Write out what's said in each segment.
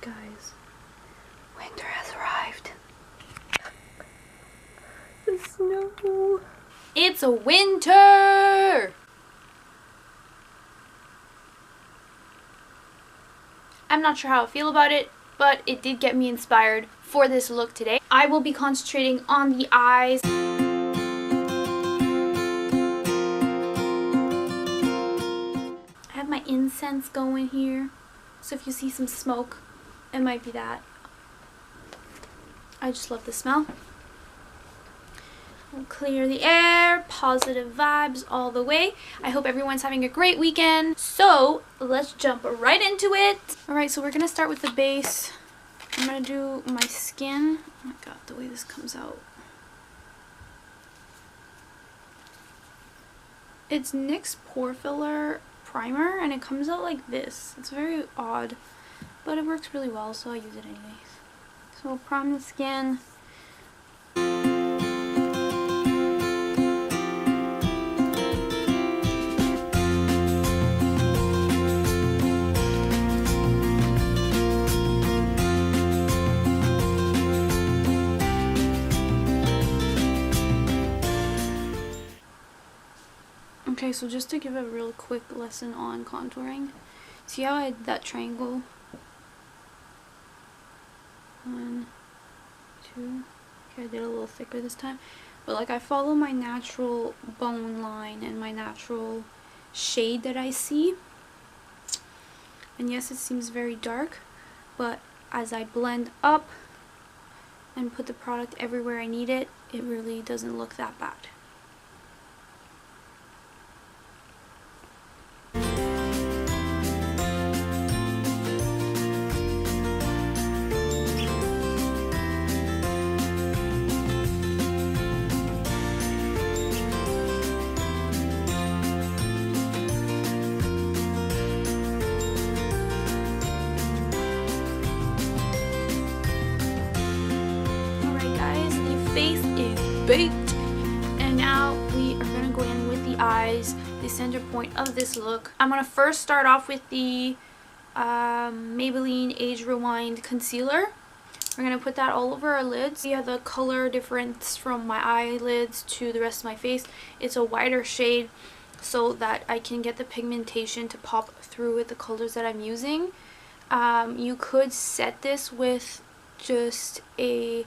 Guys, winter has arrived. The snow. It's a winter! I'm not sure how I feel about it, but it did get me inspired for this look today. I will be concentrating on the eyes. I have my incense going here, so if you see some smoke, it might be that. I just love the smell. We'll clear the air, positive vibes all the way. I hope everyone's having a great weekend. So let's jump right into it. Alright, so we're gonna start with the base. I'm gonna do my skin. Oh my god, the way this comes out. It's NYX Pore Filler Primer, and it comes out like this. It's very odd, but it works really well, so I use it anyways. So we'll prime the skin. Okay, so just to give a real quick lesson on contouring, see how I had that triangle? 1, 2, okay, I did a little thicker this time, but like I follow my natural bone line and my natural shade that I see, and yes, it seems very dark, but as I blend up and put the product everywhere I need it, it really doesn't look that bad. Face is baked, and now we are going to go in with the eyes, the center point of this look. I'm going to first start off with the Maybelline Age Rewind Concealer. We're going to put that all over our lids. See how the color difference from my eyelids to the rest of my face. It's a wider shade so that I can get the pigmentation to pop through with the colors that I'm using. You could set this with just a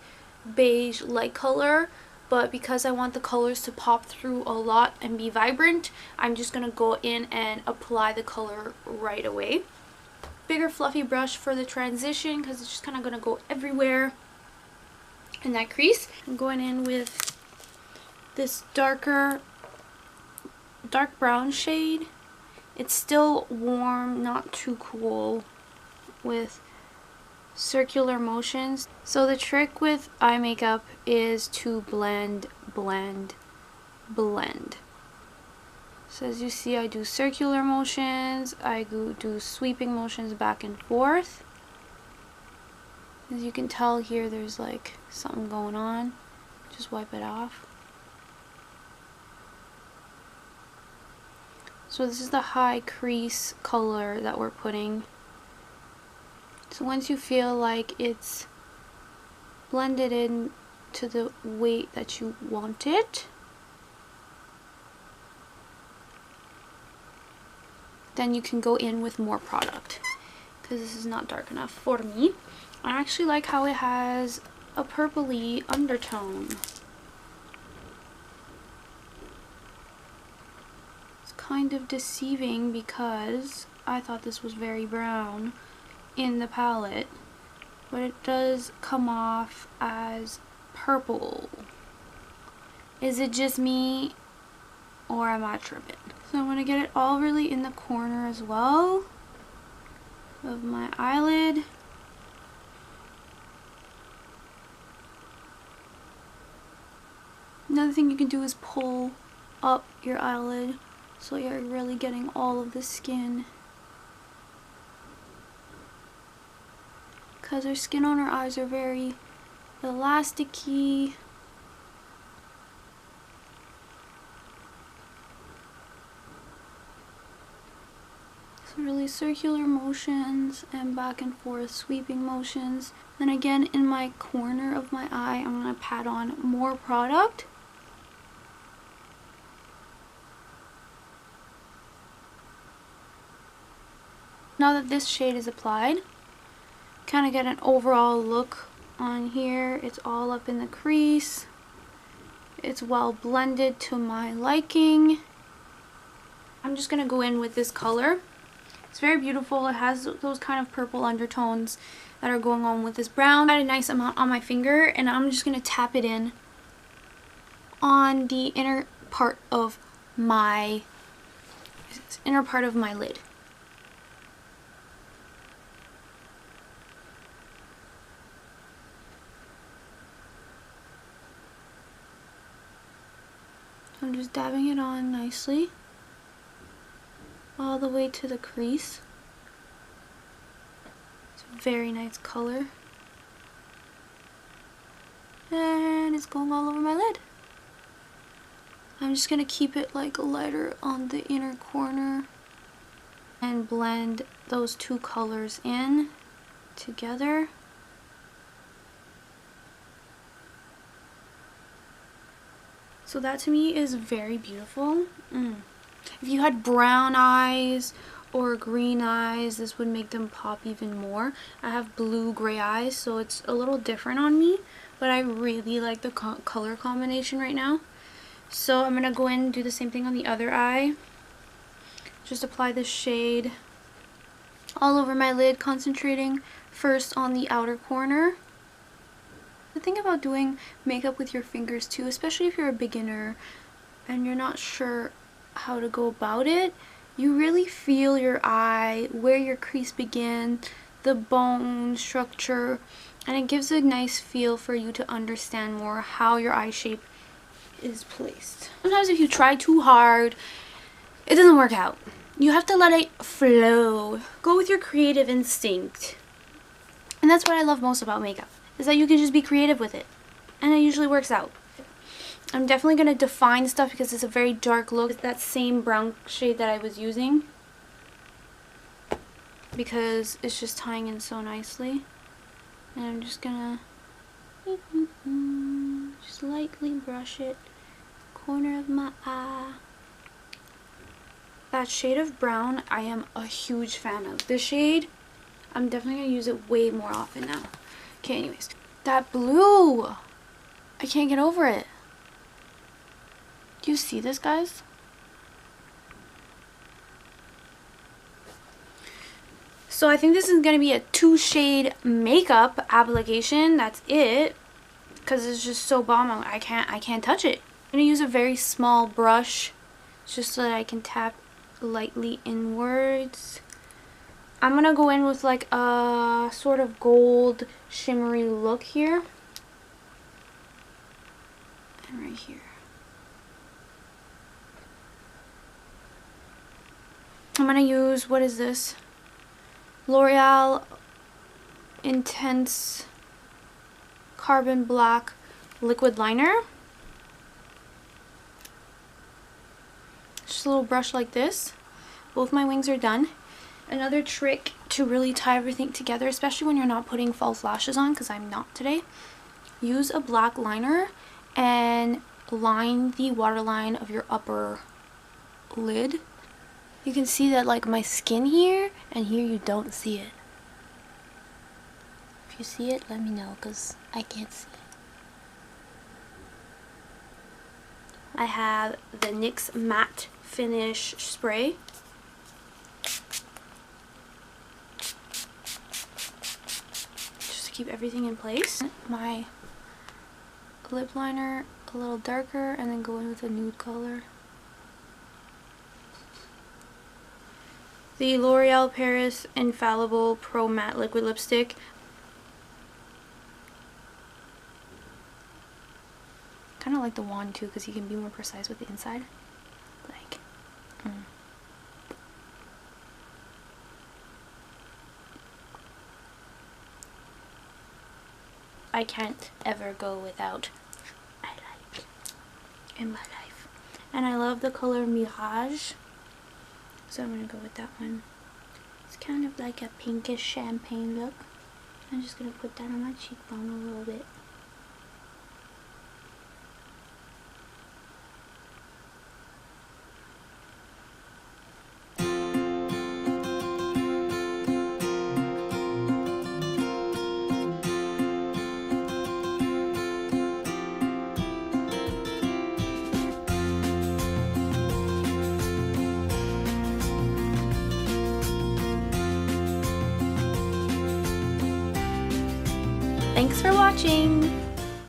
beige light color, but because I want the colors to pop through a lot and be vibrant, I'm just gonna go in and apply the color right away. Bigger fluffy brush for the transition because it's just kind of gonna go everywhere in that crease. I'm going in with this dark brown shade. It's still warm, not too cool, with circular motions. So the trick with eye makeup is to blend, blend, blend. So as you see, I do circular motions, I do sweeping motions back and forth. As you can tell here, there's like something going on. Just wipe it off. So this is the high crease color that we're putting. So once you feel like it's blended in to the weight that you want it, then you can go in with more product, because this is not dark enough for me. I actually like how it has a purpley undertone. It's kind of deceiving because I thought this was very brown in the palette, but it does come off as purple. Is it just me, or am I tripping? So I'm going to get it all really in the corner as well of my eyelid. Another thing you can do is pull up your eyelid so you're really getting all of the skin, because our skin on our eyes are very elasticy. So really circular motions and back and forth sweeping motions. Then again, in my corner of my eye, I'm going to pat on more product. Now that this shade is applied, kind of get an overall look on here. It's all up in the crease. It's well blended to my liking. I'm just going to go in with this color. It's very beautiful. It has those kind of purple undertones that are going on with this brown. I had a nice amount on my finger, and I'm just going to tap it in on the inner part of my lid. I'm just dabbing it on nicely all the way to the crease. It's a very nice color. And it's going all over my lid. I'm just going to keep it like lighter on the inner corner and blend those two colors in together. So that to me is very beautiful. If you had brown eyes or green eyes, this would make them pop even more. I have blue-gray eyes, so it's a little different on me, but I really like the color combination right now. So I'm going to go in and do the same thing on the other eye. Just apply this shade all over my lid, concentrating first on the outer corner. The thing about doing makeup with your fingers too, especially if you're a beginner and you're not sure how to go about it, you really feel your eye, where your crease begins, the bone structure, and it gives a nice feel for you to understand more how your eye shape is placed. Sometimes if you try too hard, it doesn't work out. You have to let it flow. Go with your creative instinct. And that's what I love most about makeup, is that you can just be creative with it, and it usually works out. I'm definitely going to define stuff because it's a very dark look. It's that same brown shade that I was using because it's just tying in so nicely. And I'm just going to just lightly brush it, corner of my eye. That shade of brown I am a huge fan of. This shade, I'm definitely going to use it way more often now. Okay, anyways. That blue! I can't get over it. Do you see this, guys? So I think this is going to be a 2-shade makeup application. That's it. Because it's just so bomb. I can't touch it. I'm going to use a very small brush just so that I can tap lightly inwards. I'm going to go in with like a sort of gold shimmery look here. And right here. I'm going to use, what is this? L'Oreal Intense Carbon Black Liquid Liner. Just a little brush like this. Both my wings are done. Another trick to really tie everything together, especially when you're not putting false lashes on, because I'm not today, use a black liner and line the waterline of your upper lid. You can see that like my skin here, and here you don't see it. If you see it, let me know, because I can't see it. I have the NYX Matte Finish Spray. Just to keep everything in place. My lip liner a little darker, and then go in with a nude color. The L'Oreal Paris Infallible Pro Matte Liquid Lipstick. Kind of like the wand too, because you can be more precise with the inside. Like, I can't ever go without highlight in my life. And I love the color Mirage. So I'm going to go with that one. It's kind of like a pinkish champagne look. I'm just going to put that on my cheekbone a little bit. Thanks for watching!